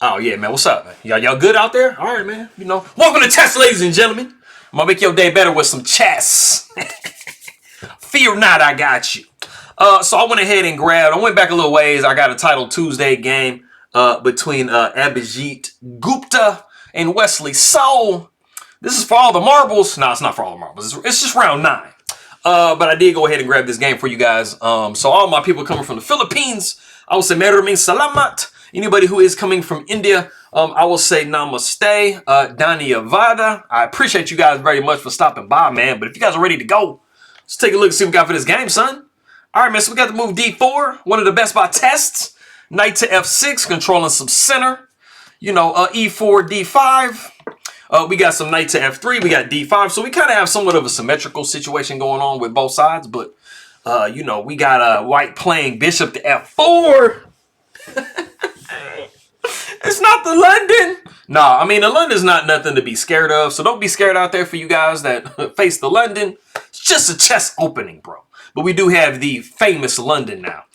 Oh yeah, man. What's up, man? Y'all good out there? All right, man. You know, welcome to chess, ladies and gentlemen. I'm gonna make your day better with some chess. Fear not, I got you. So I went ahead and grabbed. I went back a little ways. I got a Title Tuesday game between Abhijeet, Gupta, and Wesley So. This is for all the marbles. No, it's not for all the marbles. It's just round 9. But I did go ahead and grab this game for you guys. So all my people coming from the Philippines, I will say Meron Salamat. Anybody who is coming from India, I will say Namaste, Dhanyavada. I appreciate you guys very much for stopping by, man. But if you guys are ready to go, let's take a look and see what we got for this game, son. All right, man, so we got the move D4, one of the best by tests. Knight to F6, controlling some center. You know, E4, D5. We got some knight to F3, we got D5. So we kind of have somewhat of a symmetrical situation going on with both sides. But, you know, we got white playing bishop to F4. It's not the London. Nah, I mean, the London's not nothing to be scared of. So don't be scared out there for you guys that face the London. It's just a chess opening, bro. But we do have the famous London now.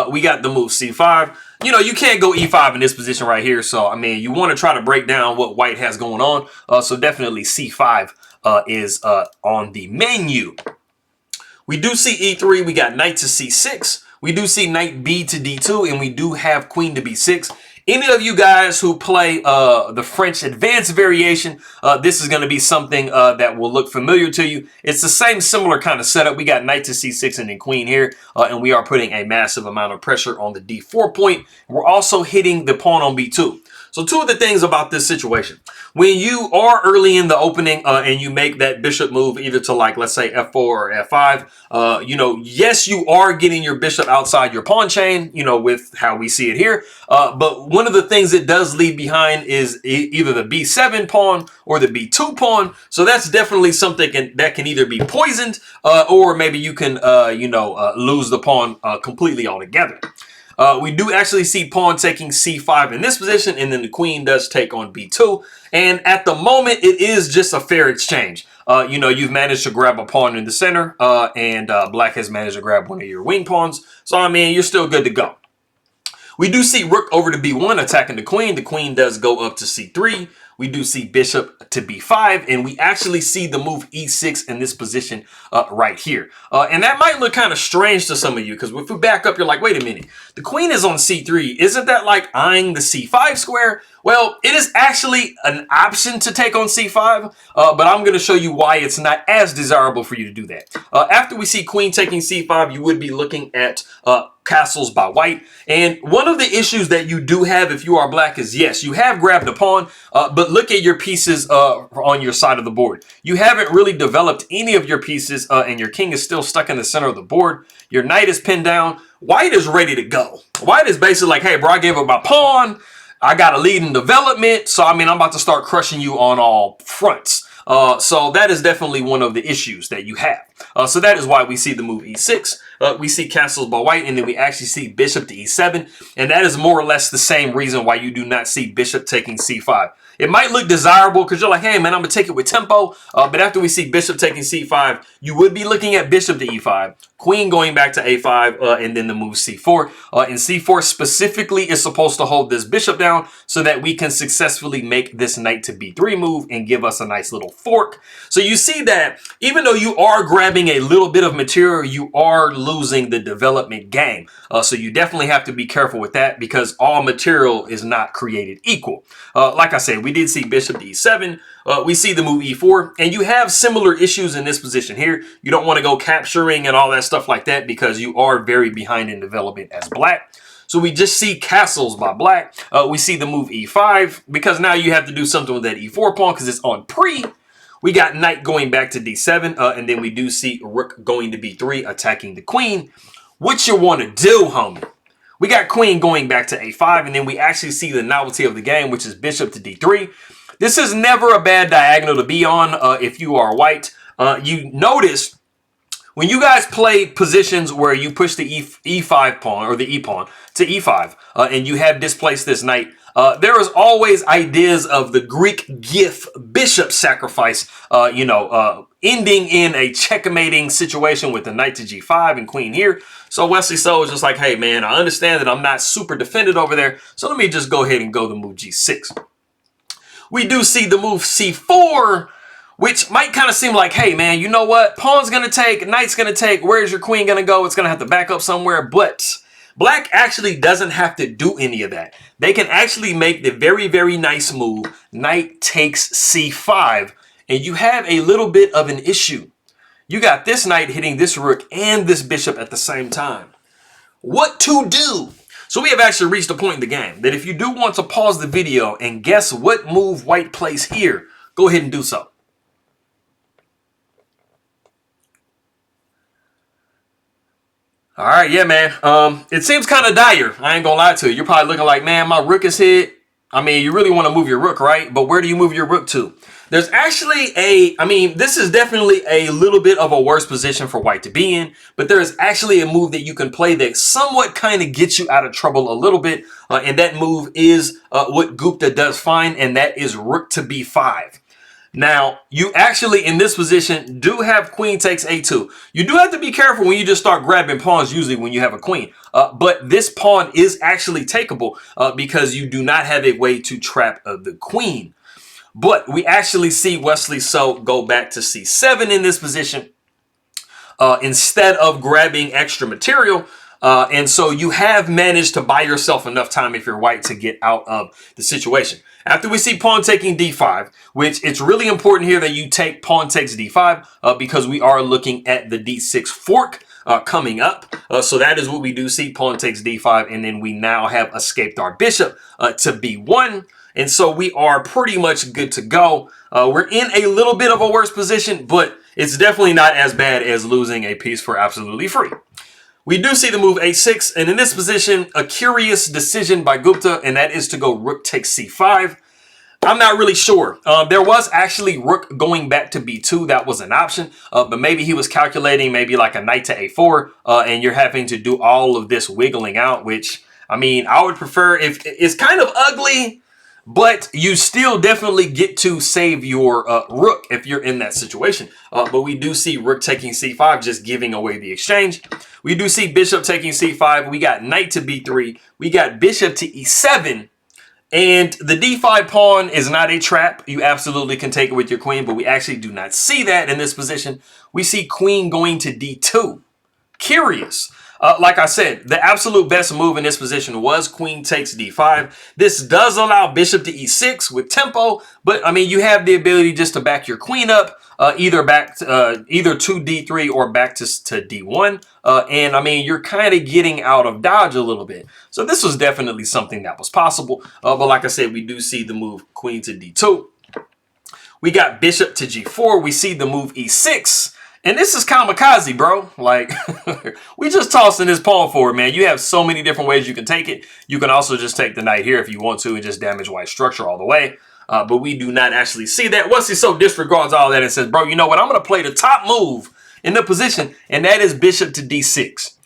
We got the move C5. You know, you can't go E5 in this position right here. So, I mean, you want to try to break down what white has going on. So definitely C5 is on the menu. We do see E3. We got knight to C6. We do see knight B to D2. And we do have queen to B6. Any of you guys who play the French advanced variation, this is going to be something that will look familiar to you. It's the same similar kind of setup. We got knight to C6 and then queen here, and we are putting a massive amount of pressure on the D4 point. We're also hitting the pawn on B2. So two of the things about this situation. When you are early in the opening and you make that bishop move either to, like, let's say F4 or F5, you know, yes, you are getting your bishop outside your pawn chain, you know, with how we see it here. But one of the things it does leave behind is either the B7 pawn or the B2 pawn. So that's definitely something that can either be poisoned or maybe you can, you know, lose the pawn completely altogether. We do actually see pawn taking C5 in this position, and then the queen does take on B2. And at the moment, it is just a fair exchange. You know, you've managed to grab a pawn in the center, and black has managed to grab one of your wing pawns. So, I mean, you're still good to go. We do see rook over to B1 attacking the queen. The queen does go up to C3. We do see bishop to B5, and we actually see the move E6 in this position right here. And that might look kind of strange to some of you, because if we back up, you're like, wait a minute, the queen is on C3. Isn't that like eyeing the C5 square? Well, it is actually an option to take on C5, but I'm going to show you why it's not as desirable for you to do that. After we see queen taking C5, you would be looking at castles by white. And one of the issues that you do have if you are black is, yes, you have grabbed a pawn, but look at your pieces on your side of the board. You haven't really developed any of your pieces, and your king is still stuck in the center of the board. Your knight is pinned down. White is ready to go. White is basically like, hey, bro, I gave up my pawn. I got a lead in development. So, I mean, I'm about to start crushing you on all fronts. So that is definitely one of the issues that you have. So that is why we see the move E6. We see castles by white, and then we actually see bishop to E7. And that is more or less the same reason why you do not see bishop taking C5. It might look desirable because you're like, hey, man, I'm going to take it with tempo. But after we see bishop taking C5, you would be looking at bishop to E5, queen going back to A5, and then the move C4. And C4 specifically is supposed to hold this bishop down so that we can successfully make this knight to B3 move and give us a nice little fork. So you see that even though you are grabbing a little bit of material, you are losing the development game. So you definitely have to be careful with that because all material is not created equal. Like I said, we did see bishop to E7. We see the move E4, and you have similar issues in this position here. You don't want to go capturing and all that stuff like that because you are very behind in development as black. So we just see castles by black. We see the move E5 because now you have to do something with that E4 pawn because it's on pre. We got knight going back to D7, and then we do see rook going to B3 attacking the queen. What you want to do, homie? We got queen going back to A5, and then we actually see the novelty of the game, which is bishop to D3. This is never a bad diagonal to be on if you are white. You notice when you guys play positions where you push the E5 pawn or the E pawn to E5 and you have displaced this knight, there is always ideas of the Greek gif bishop sacrifice, ending in a checkmating situation with the knight to g5 and queen here. So Wesley So is just like, hey man, I understand that I'm not super defended over there, so let me just go ahead and go the move g6. We do see the move c4, which might kind of seem like, hey man, you know what? Pawn's gonna take, knight's gonna take, where's your queen gonna go? It's gonna have to back up somewhere, but black actually doesn't have to do any of that. They can actually make the very, very nice move, knight takes c5, and you have a little bit of an issue. You got this knight hitting this rook and this bishop at the same time. What to do? So we have actually reached a point in the game that if you do want to pause the video and guess what move white plays here, go ahead and do so. All right, yeah, man. It seems kind of dire. I ain't gonna lie to you. You're probably looking like, man, my rook is hit. I mean, you really want to move your rook, right? But where do you move your rook to? There's actually this is definitely a little bit of a worse position for white to be in, but there is actually a move that you can play that somewhat kind of gets you out of trouble a little bit. And that move is what Gupta does fine, and that is rook to b5. Now, you actually, in this position, do have queen takes a2. You do have to be careful when you just start grabbing pawns, usually when you have a queen. But this pawn is actually takeable because you do not have a way to trap the queen. But we actually see Wesley So go back to c7 in this position instead of grabbing extra material. And so you have managed to buy yourself enough time if you're white to get out of the situation. After we see pawn taking d5, which it's really important here that you take pawn takes d5 because we are looking at the d6 fork coming up. So that is what we do see, pawn takes d5, and then we now have escaped our bishop to b1. And so we are pretty much good to go. We're in a little bit of a worse position, but it's definitely not as bad as losing a piece for absolutely free. We do see the move a6, and in this position, a curious decision by Gupta, and that is to go rook takes c5. I'm not really sure. There was actually rook going back to b2. That was an option, but maybe he was calculating maybe like a knight to a4, and you're having to do all of this wiggling out, which, I mean, I would prefer if it's kind of ugly, but you still definitely get to save your rook if you're in that situation. But we do see rook taking c5, just giving away the exchange. We do see bishop taking c5. We got knight to b3. We got bishop to e7. And the d5 pawn is not a trap. You absolutely can take it with your queen, but we actually do not see that in this position. We see queen going to d2. Curious. Like I said, the absolute best move in this position was queen takes d5. This does allow bishop to e6 with tempo, but I mean, you have the ability just to back your queen up, either to d3 or back to d1. And I mean, you're kind of getting out of dodge a little bit. So this was definitely something that was possible. But like I said, we do see the move queen to d2. We got bishop to g4. We see the move e6. And this is kamikaze, bro. Like, we just tossing this pawn forward, man. You have so many different ways you can take it. You can also just take the knight here if you want to and just damage white structure all the way. But we do not actually see that. Wesley So disregards all that and says, bro, you know what? I'm going to play the top move in the position, and that is bishop to d6.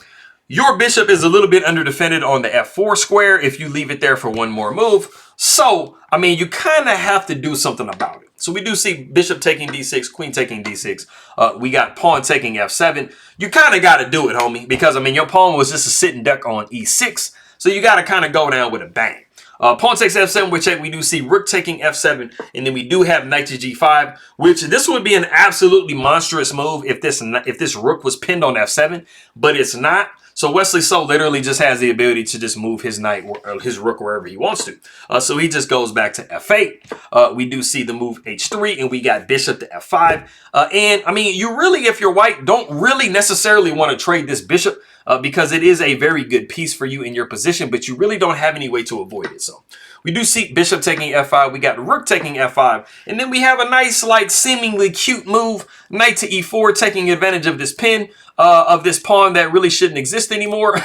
Your bishop is a little bit under-defended on the f4 square if you leave it there for one more move. So, I mean, you kind of have to do something about it. So we do see bishop taking d6, queen taking d6. We got pawn taking f7. You kind of got to do it, homie, because, I mean, your pawn was just a sitting duck on e6. So you got to kind of go down with a bang. Pawn takes f7, which we do see rook taking f7, and then we do have knight to g5, which this would be an absolutely monstrous move if this rook was pinned on f7, but it's not. So Wesley So literally just has the ability to just move his knight or his rook wherever he wants to. So he just goes back to f8. We do see the move h3, and we got bishop to f5. And I mean, you really, if you're white, don't really necessarily want to trade this bishop because it is a very good piece for you in your position, but you really don't have any way to avoid it. So we do see bishop taking f5. We got rook taking f5. And then we have a nice, like, seemingly cute move, knight to e4, taking advantage of this pin, of this pawn that really shouldn't exist anymore.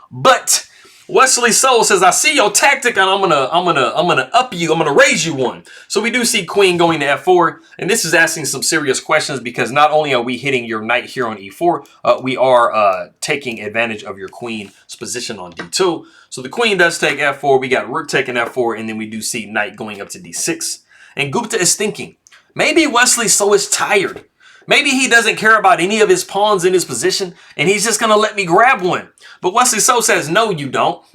But Wesley So says, I see your tactic, and I'm gonna up you. I'm gonna raise you one. So we do see queen going to f4, and this is asking some serious questions because not only are we hitting your knight here on e4, we are taking advantage of your queen's position on d2. So the queen does take f4. We got rook taking f4, and then we do see knight going up to d6. And Gupta is thinking, Maybe Wesley So is tired. Maybe he doesn't care about any of his pawns in his position, and he's just going to let me grab one. But Wesley So says, no, you don't.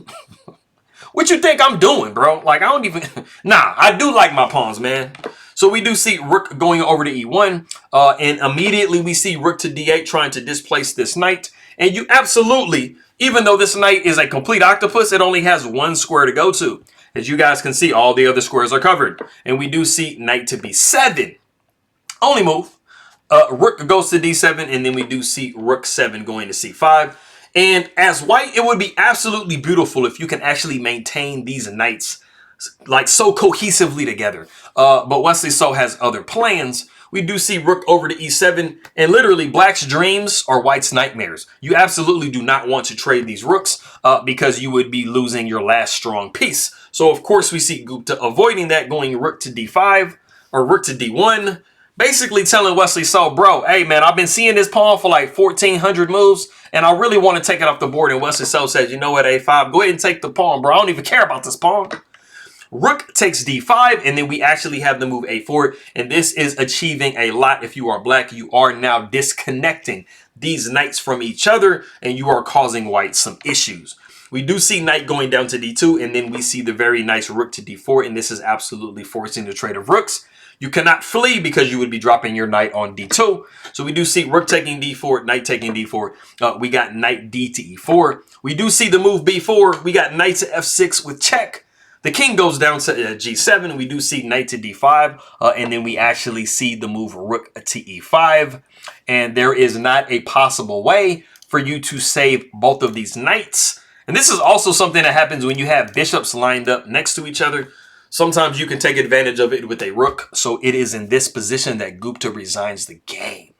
What you think I'm doing, bro? Like, I don't even... Nah, I do like my pawns, man. So we do see Rook going over to E1, and immediately we see Rook to D8 trying to displace this knight. And you absolutely, even though this knight is a complete octopus, it only has one square to go to. As you guys can see, all the other squares are covered. And we do see knight to B7. Only move. Rook goes to D7, and then we do see Rook 7 going to C5. And as white, it would be absolutely beautiful if you can actually maintain these knights like so cohesively together. But Wesley So has other plans. We do see Rook over to E7, and literally black's dreams are white's nightmares. You absolutely do not want to trade these rooks because you would be losing your last strong piece. So of course we see Gupta avoiding that, going Rook to D5 or Rook to D1. Basically telling Wesley So, bro, hey, man, I've been seeing this pawn for like 1,400 moves, and I really want to take it off the board. And Wesley So says, you know what, A5, go ahead and take the pawn, bro. I don't even care about this pawn. Rook takes D5, and then we actually have the move A4, and this is achieving a lot. If you are black, you are now disconnecting these knights from each other, and you are causing white some issues. We do see knight going down to D2, and then we see the very nice Rook to D4, and this is absolutely forcing the trade of rooks. You cannot flee because you would be dropping your knight on D2. So we do see Rook taking D4, knight taking D4. We got knight D to E4. We do see the move B4. We got knight to F6 with check. The king goes down to G7. We do see knight to D5. And then we actually see the move Rook to E5. And there is not a possible way for you to save both of these knights. And this is also something that happens when you have bishops lined up next to each other. Sometimes you can take advantage of it with a rook. So it is in this position that Gupta resigns the game.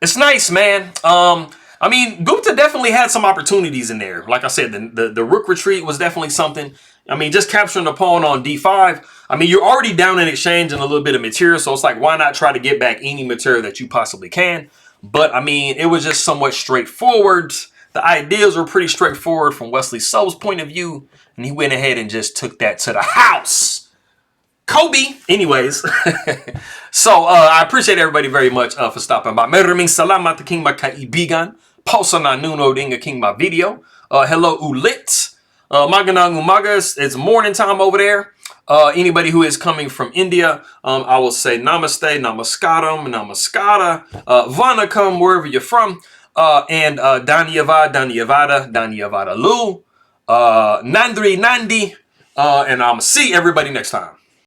It's nice, man. I mean, Gupta definitely had some opportunities in there. Like I said, the rook retreat was definitely something. I mean, just capturing the pawn on D5. I mean, you're already down in exchange and a little bit of material. So it's like, why not try to get back any material that you possibly can? But I mean, it was just somewhat straightforward. The ideas were pretty straightforward from Wesley So's point of view. And he went ahead and just took that to the house. Kobe. Anyways. So I appreciate everybody very much for stopping by. Maraming salamat king mga kaibigan. Pausa na nunod ng king mga video. Hello ulit. Magandang umaga. It's morning time over there. Anybody who is coming from India, I will say namaste, namaskaram, namaskara, vanakkam, wherever you're from. And Dhanyavad, Dhanyavada, Dhanyavada Lu. Nandri Nandi, and I'm see everybody next time.